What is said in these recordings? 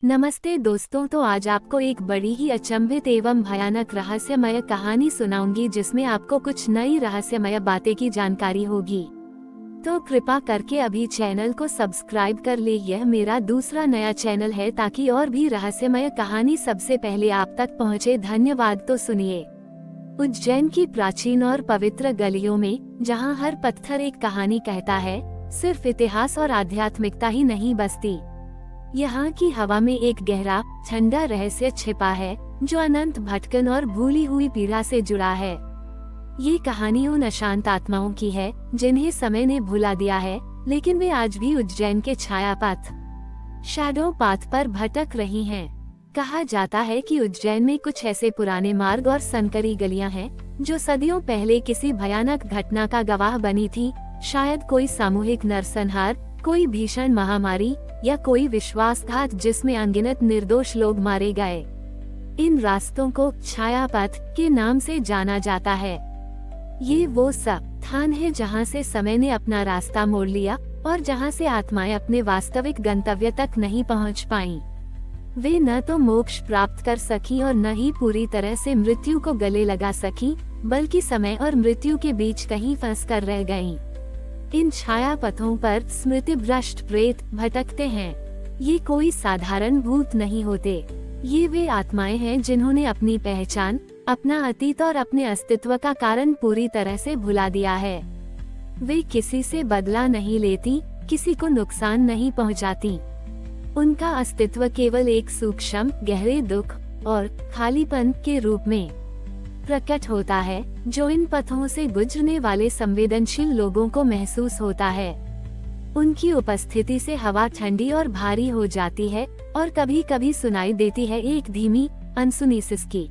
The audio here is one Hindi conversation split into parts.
नमस्ते दोस्तों, तो आज आपको एक बड़ी ही अचंभित एवं भयानक रहस्यमय कहानी सुनाऊंगी जिसमें आपको कुछ नई रहस्यमय बातें की जानकारी होगी। तो कृपा करके अभी चैनल को सब्सक्राइब कर ले। यह मेरा दूसरा नया चैनल है ताकि और भी रहस्यमय कहानी सबसे पहले आप तक पहुंचे। धन्यवाद। तो सुनिए। उज्जैन की प्राचीन और पवित्र गलियों में, जहां हर पत्थर एक कहानी कहता है, सिर्फ इतिहास और आध्यात्मिकता ही नहीं बसती। यहाँ की हवा में एक गहरा ठंडा रहस्य छिपा है जो अनंत भटकन और भूली हुई पीड़ा से जुड़ा है। ये कहानी उन अशांत आत्माओं की है जिन्हें समय ने भुला दिया है, लेकिन वे आज भी उज्जैन के छाया पथ शैडो पाथ पर भटक रही हैं। कहा जाता है कि उज्जैन में कुछ ऐसे पुराने मार्ग और संकरी गलियां हैं जो सदियों पहले किसी भयानक घटना का गवाह बनी थी। शायद कोई सामूहिक नरसंहार, कोई भीषण महामारी या कोई विश्वासघात जिसमें अनगिनत निर्दोष लोग मारे गए। इन रास्तों को छाया पथ के नाम से जाना जाता है। ये वो स्थान है जहां से समय ने अपना रास्ता मोड़ लिया और जहां से आत्माएं अपने वास्तविक गंतव्य तक नहीं पहुंच पाईं। वे न तो मोक्ष प्राप्त कर सकी और न ही पूरी तरह से मृत्यु को गले लगा सकी, बल्कि समय और मृत्यु के बीच कहीं फंस कर रह गईं। इन छाया पथों पर स्मृति भ्रष्ट प्रेत भटकते हैं। ये कोई साधारण भूत नहीं होते। ये वे आत्माएं हैं जिन्होंने अपनी पहचान, अपना अतीत और अपने अस्तित्व का कारण पूरी तरह से भुला दिया है। वे किसी से बदला नहीं लेती, किसी को नुकसान नहीं पहुंचाती। उनका अस्तित्व केवल एक सूक्ष्म गहरे दुख और खालीपन के रूप में प्रकट होता है, जो इन पथों से गुजरने वाले संवेदनशील लोगों को महसूस होता है। उनकी उपस्थिति से हवा ठंडी और भारी हो जाती है और कभी कभी सुनाई देती है एक धीमी अनसुनी सिसकी।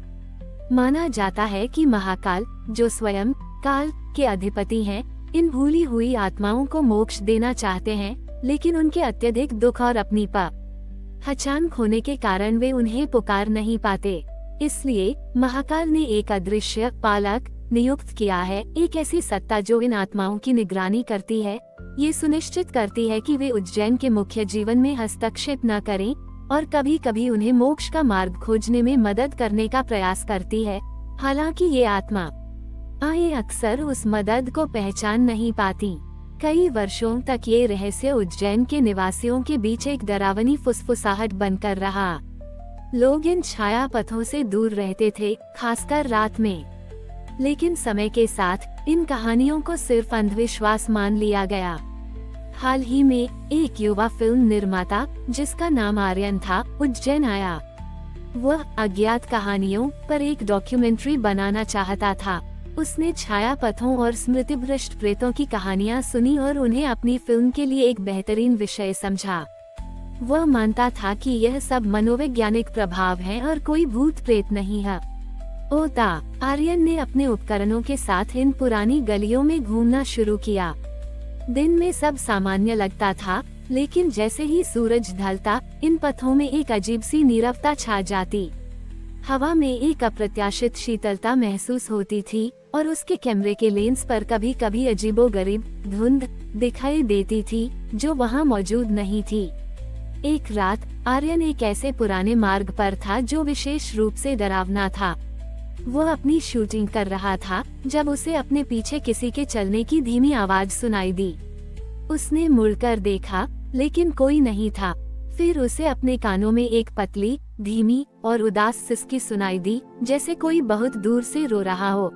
माना जाता है कि महाकाल, जो स्वयं काल के अधिपति हैं, इन भूली हुई आत्माओं को मोक्ष देना चाहते हैं, लेकिन उनके अत्यधिक दुख और अपनी पहचान खोने के कारण वे उन्हें पुकार नहीं पाते। इसलिए महाकाल ने एक अदृश्य पालक नियुक्त किया है, एक ऐसी सत्ता जो इन आत्माओं की निगरानी करती है। ये सुनिश्चित करती है कि वे उज्जैन के मुख्य जीवन में हस्तक्षेप न करें और कभी कभी उन्हें मोक्ष का मार्ग खोजने में मदद करने का प्रयास करती है। हालांकि ये आत्माएं अक्सर उस मदद को पहचान नहीं पाती। कई वर्षों तक ये रहस्य उज्जैन के निवासियों के बीच एक डरावनी फुसफुसाहट बनकर रहा। लोग इन छाया पथों से दूर रहते थे, खासकर रात में। लेकिन समय के साथ इन कहानियों को सिर्फ अंधविश्वास मान लिया गया। हाल ही में एक युवा फिल्म निर्माता, जिसका नाम आर्यन था, उज्जैन आया। वह अज्ञात कहानियों पर एक डॉक्यूमेंट्री बनाना चाहता था। उसने छाया पथों और स्मृतिभ्रष्ट प्रेतों की कहानियां सुनी और उन्हें अपनी फिल्म के लिए एक बेहतरीन विषय समझा। वह मानता था कि यह सब मनोवैज्ञानिक प्रभाव है और कोई भूत प्रेत नहीं है। आर्यन ने अपने उपकरणों के साथ इन पुरानी गलियों में घूमना शुरू किया। दिन में सब सामान्य लगता था, लेकिन जैसे ही सूरज ढलता, इन पथों में एक अजीब सी नीरवता छा जाती। हवा में एक अप्रत्याशित शीतलता महसूस होती थी और उसके कैमरे के लेंस पर कभी कभी अजीबोगरीब धुंध दिखाई देती थी जो वहां मौजूद नहीं थी। एक रात आर्यन एक ऐसे पुराने मार्ग पर था जो विशेष रूप से डरावना था। वह अपनी शूटिंग कर रहा था जब उसे अपने पीछे किसी के चलने की धीमी आवाज सुनाई दी। उसने मुड़कर देखा, लेकिन कोई नहीं था। फिर उसे अपने कानों में एक पतली, धीमी और उदास सिसकी सुनाई दी, जैसे कोई बहुत दूर से रो रहा हो।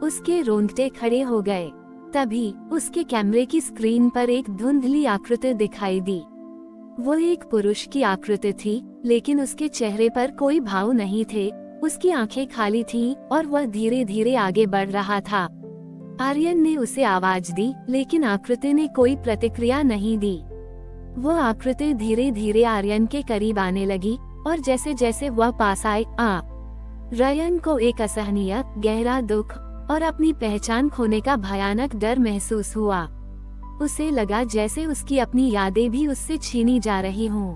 उसके रोंगटे खड़े हो गए। तभी उसके कैमरे की स्क्रीन पर एक धुंधली आकृति दिखाई दी। वो एक पुरुष की आकृति थी, लेकिन उसके चेहरे पर कोई भाव नहीं थे। उसकी आंखें खाली थीं और वह धीरे धीरे आगे बढ़ रहा था। आर्यन ने उसे आवाज दी, लेकिन आकृति ने कोई प्रतिक्रिया नहीं दी। वह आकृति धीरे धीरे आर्यन के करीब आने लगी और जैसे जैसे वह पास आए, आर्यन को एक असहनीय गहरा दुख और अपनी पहचान खोने का भयानक डर महसूस हुआ। उसे लगा जैसे उसकी अपनी यादें भी उससे छीनी जा रही हों।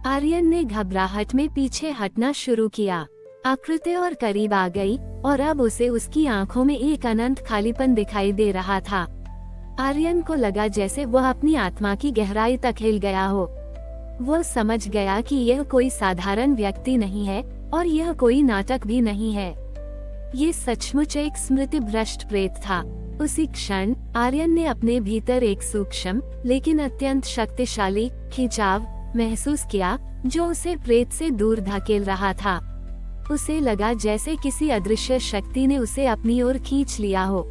आर्यन ने घबराहट में पीछे हटना शुरू किया। आकृति और करीब आ गई और अब उसे उसकी आंखों में एक अनंत खालीपन दिखाई दे रहा था। आर्यन को लगा जैसे वह अपनी आत्मा की गहराई तक हिल गया हो। वो समझ गया कि यह कोई साधारण व्यक्ति नहीं है और यह कोई नाटक भी नहीं है। ये सचमुच एक स्मृति भ्रष्ट प्रेत था। उसी क्षण आर्यन ने अपने भीतर एक सूक्ष्म लेकिन अत्यंत शक्तिशाली खिंचाव महसूस किया जो उसे प्रेत से दूर धकेल रहा था। उसे लगा जैसे किसी अदृश्य शक्ति ने उसे अपनी ओर खींच लिया हो।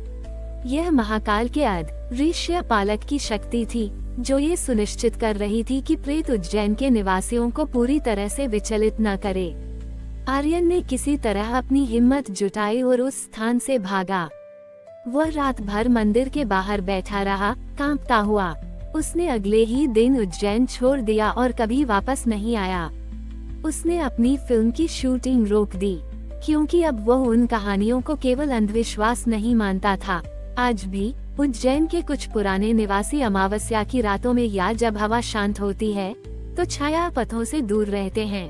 यह महाकाल के अदृश्य पालक की शक्ति थी जो ये सुनिश्चित कर रही थी कि प्रेत उज्जैन के निवासियों को पूरी तरह से विचलित न करे। आर्यन ने किसी तरह अपनी हिम्मत जुटाई और उस स्थान से भागा। वह रात भर मंदिर के बाहर बैठा रहा, कांपता हुआ। उसने अगले ही दिन उज्जैन छोड़ दिया और कभी वापस नहीं आया। उसने अपनी फिल्म की शूटिंग रोक दी क्योंकि अब वह उन कहानियों को केवल अंधविश्वास नहीं मानता था। आज भी उज्जैन के कुछ पुराने निवासी अमावस्या की रातों में या जब हवा शांत होती है तो छाया पथों से दूर रहते हैं।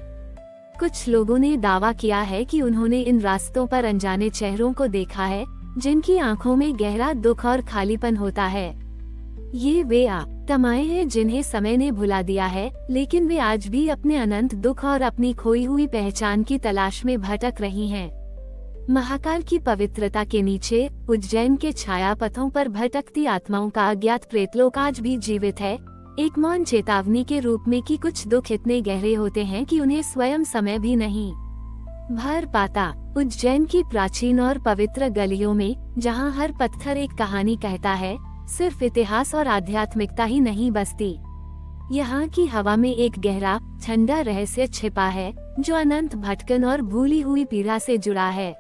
कुछ लोगों ने दावा किया है कि उन्होंने इन रास्तों पर अनजाने चेहरों को देखा है जिनकी आंखों में गहरा दुख और खालीपन होता है। ये वे आत्माएं हैं जिन्हें समय ने भुला दिया है, लेकिन वे आज भी अपने अनंत दुख और अपनी खोई हुई पहचान की तलाश में भटक रही हैं। महाकाल की पवित्रता के नीचे उज्जैन के छाया पथों पर भटकती आत्माओं का अज्ञात प्रेतलोक आज भी जीवित है, एक मौन चेतावनी के रूप में कि कुछ दुख इतने गहरे होते हैं कि उन्हें स्वयं समय भी नहीं भर पाता। उज्जैन की प्राचीन और पवित्र गलियों में जहां हर पत्थर एक कहानी कहता है, सिर्फ इतिहास और आध्यात्मिकता ही नहीं बसती। यहाँ की हवा में एक गहरा ठंडा रहस्य छिपा है जो अनंत भटकन और भूली हुई पीड़ा से जुड़ा है।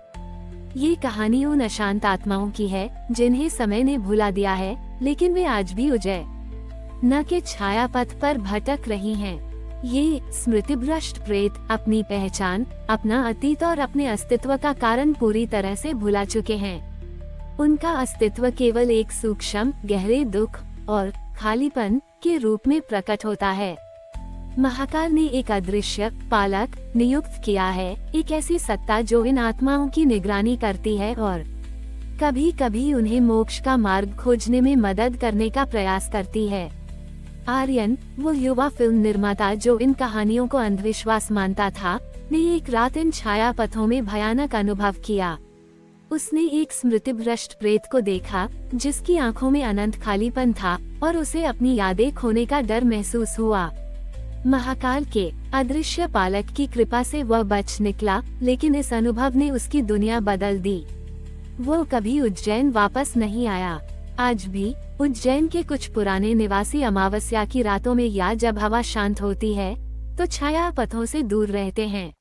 ये कहानी उन अशांत आत्माओं की है जिन्हें समय ने भुला दिया है, लेकिन वे आज भी उज्जैन के छाया पथ पर भटक रही हैं। ये स्मृति भ्रष्ट प्रेत अपनी पहचान, अपना अतीत और अपने अस्तित्व का कारण पूरी तरह से भुला चुके हैं। उनका अस्तित्व केवल एक सूक्ष्म गहरे दुख और खालीपन के रूप में प्रकट होता है। महाकाल ने एक अदृश्य पालक नियुक्त किया है, एक ऐसी सत्ता जो इन आत्माओं की निगरानी करती है और कभी कभी उन्हें मोक्ष का मार्ग खोजने में मदद करने का प्रयास करती है। आर्यन, वो युवा फिल्म निर्माता जो इन कहानियों को अंधविश्वास मानता था, ने एक रात इन छाया पथों में भयानक अनुभव किया। उसने एक स्मृति भ्रष्ट प्रेत को देखा जिसकी आंखों में अनंत खालीपन था और उसे अपनी यादें खोने का डर महसूस हुआ। महाकाल के अदृश्य पालक की कृपा से वह बच निकला, लेकिन इस अनुभव ने उसकी दुनिया बदल दी। वो कभी उज्जैन वापस नहीं आया। आज भी उज्जैन के कुछ पुराने निवासी अमावस्या की रातों में या जब हवा शांत होती है तो छाया पथों से दूर रहते हैं।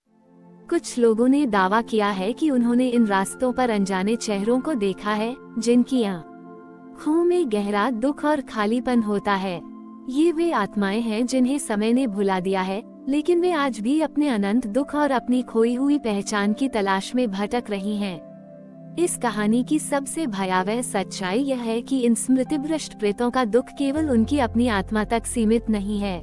कुछ लोगों ने दावा किया है कि उन्होंने इन रास्तों पर अनजाने चेहरों को देखा है जिनकी आँखों में गहरा दुख और खालीपन होता है। ये वे आत्माएं हैं जिन्हें समय ने भुला दिया है, लेकिन वे आज भी अपने अनंत दुख और अपनी खोई हुई पहचान की तलाश में भटक रही हैं। इस कहानी की सबसे भयावह सच्चाई यह है कि इन स्मृति भ्रष्ट प्रेतों का दुख केवल उनकी अपनी आत्मा तक सीमित नहीं है।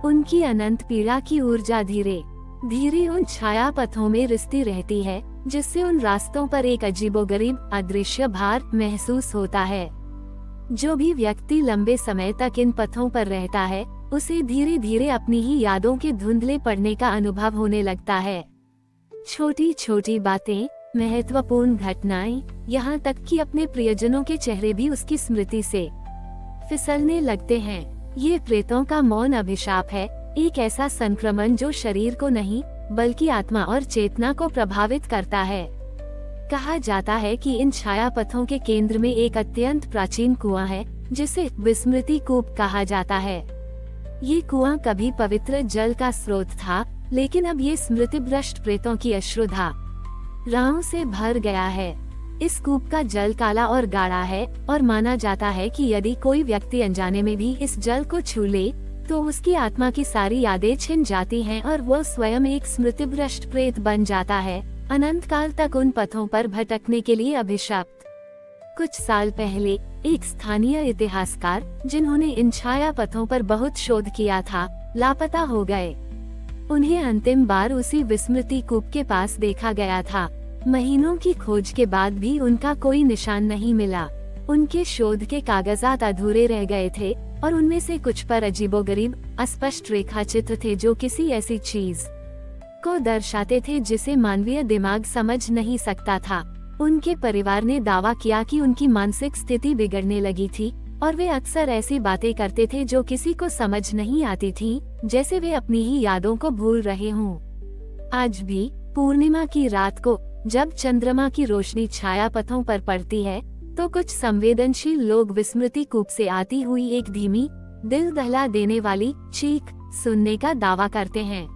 उनकी अनंत पीड़ा की ऊर्जा धीरे धीरे उन छाया पथों में रिसती रहती है, जिससे उन रास्तों पर एक अजीबोगरीब अदृश्य भार महसूस होता है। जो भी व्यक्ति लंबे समय तक इन पथों पर रहता है, उसे धीरे धीरे अपनी ही यादों के धुंधले पड़ने का अनुभव होने लगता है। छोटी छोटी बातें, महत्वपूर्ण घटनाएं, यहाँ तक कि अपने प्रियजनों के चेहरे भी उसकी स्मृति से फिसलने लगते हैं। ये प्रेतों का मौन अभिशाप है, एक ऐसा संक्रमण जो शरीर को नहीं बल्कि आत्मा और चेतना को प्रभावित करता है। कहा जाता है कि इन छाया पथों के केंद्र में एक अत्यंत प्राचीन कुआं है जिसे विस्मृति कूप कहा जाता है। ये कुआं कभी पवित्र जल का स्रोत था, लेकिन अब ये स्मृति भ्रष्ट प्रेतों की अश्रुधा राहों से भर गया है। इस कूप का जल काला और गाढ़ा है और माना जाता है कि यदि कोई व्यक्ति अनजाने में भी इस जल को छू ले तो उसकी आत्मा की सारी यादें छिन जाती हैं और वह स्वयं एक स्मृति भ्रष्ट प्रेत बन जाता है, अनंत काल तक उन पथों पर भटकने के लिए अभिशप्त। कुछ साल पहले एक स्थानीय इतिहासकार जिन्होंने इन छाया पथों पर बहुत शोध किया था, लापता हो गए। उन्हें अंतिम बार उसी विस्मृति कूप के पास देखा गया था। महीनों की खोज के बाद भी उनका कोई निशान नहीं मिला। उनके शोध के कागजात अधूरे रह गए थे और उनमें से कुछ पर अजीबोगरीब अस्पष्ट रेखा चित्र थे जो किसी ऐसी चीज को दर्शाते थे जिसे मानवीय दिमाग समझ नहीं सकता था। उनके परिवार ने दावा किया कि उनकी मानसिक स्थिति बिगड़ने लगी थी और वे अक्सर ऐसी बातें करते थे जो किसी को समझ नहीं आती थी, जैसे वे अपनी ही यादों को भूल रहे हों। आज भी पूर्णिमा की रात को जब चंद्रमा की रोशनी छाया पथों पर पड़ती है तो कुछ संवेदनशील लोग विस्मृति कूप से आती हुई एक धीमी, दिल दहला देने वाली चीख सुनने का दावा करते हैं।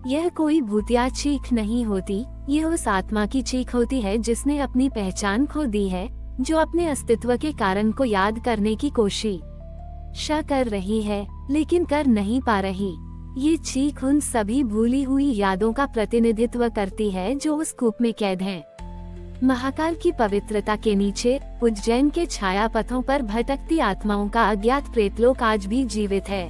यह कोई भूतिया चीख नहीं होती, यह उस आत्मा की चीख होती है जिसने अपनी पहचान खो दी है, जो अपने अस्तित्व के कारण को याद करने की कोशिश कर रही है लेकिन कर नहीं पा रही। ये चीख उन सभी भूली हुई यादों का प्रतिनिधित्व करती है जो उस कूप में कैद हैं। महाकाल की पवित्रता के नीचे उज्जैन के छाया पथों पर भटकती आत्माओं का अज्ञात प्रेतलोक आज भी जीवित है।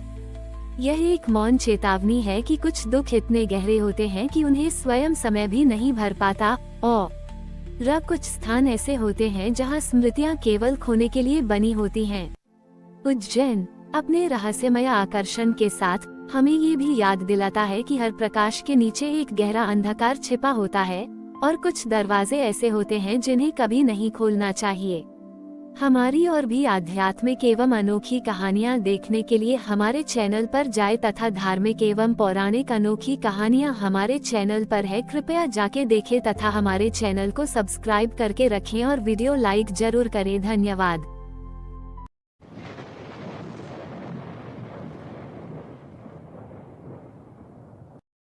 यह एक मौन चेतावनी है कि कुछ दुख इतने गहरे होते हैं कि उन्हें स्वयं समय भी नहीं भर पाता और कुछ स्थान ऐसे होते हैं जहां स्मृतियां केवल खोने के लिए बनी होती हैं। उज्जैन अपने रहस्यमय आकर्षण के साथ हमें ये भी याद दिलाता है कि हर प्रकाश के नीचे एक गहरा अंधकार छिपा होता है और कुछ दरवाजे ऐसे होते हैं जिन्हें कभी नहीं खोलना चाहिए। हमारी और भी आध्यात्मिक एवं अनोखी कहानियाँ देखने के लिए हमारे चैनल पर जाएं तथा धार्मिक एवं पौराणिक अनोखी कहानियाँ हमारे चैनल पर है, कृपया जाके देखें तथा हमारे चैनल को सब्सक्राइब करके रखें और वीडियो लाइक जरूर करें। धन्यवाद।